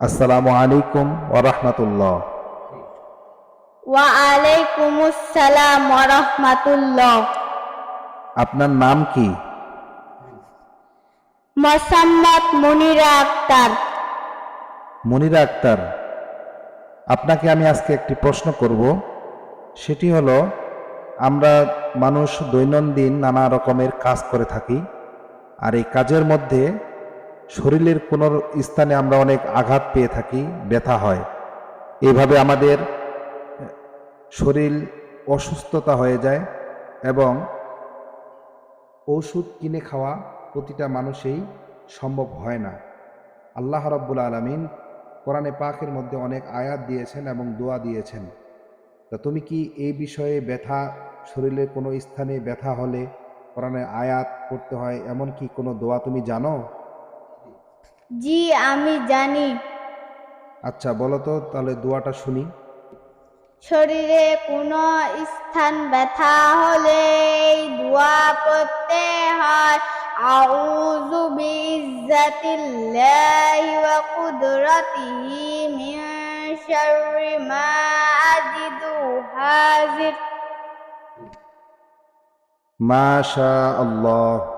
আসসালামু আলাইকুম ওয়া রাহমাতুল্লাহ। ওয়ালাইকুমুস-সালাম ওয়া রাহমাতুল্লাহ। আপনার নাম কি? মোসাম্মদ মুনিরা আক্তার। মুনিরা আক্তার। আপনাকে আমি আজকে একটি প্রশ্ন করব। সেটি হলো, আমরা মানুষ দৈনন্দিন নানা রকমের কাজ করে থাকি, আর এই কাজের মধ্যে শরীরের কোনো স্থানে আমরা অনেক আঘাত পেয়ে থাকি, ব্যথা হয়। এভাবে আমাদের শরীর অসুস্থতা হয়ে যায় এবং ওষুধ কিনে খাওয়া প্রতিটা মানুষেই সম্ভব হয় না। আল্লাহ রাব্বুল আলামিন কোরআনে পাকের মধ্যে অনেক আয়াত দিয়েছেন এবং দোয়া দিয়েছেন। তা তুমি কি এই বিষয়ে ব্যথা, শরীরের কোনো স্থানে ব্যথা হলে কোরআনে আয়াত পড়তে হয় এমন কি কোনো দোয়া তুমি জানো? জি, আমি জানি। আচ্ছা বলো তো, তাহলে দোয়াটা শুনি। শরীরে কোনো স্থান ব্যথা হলে এই দোয়া পড়তে হয়। আউযু বিইজ্জাতিল্লাহি ওয়া কুদরাতিহি মিন শাররি মা আজিদু হাযির। মাশা আল্লাহ।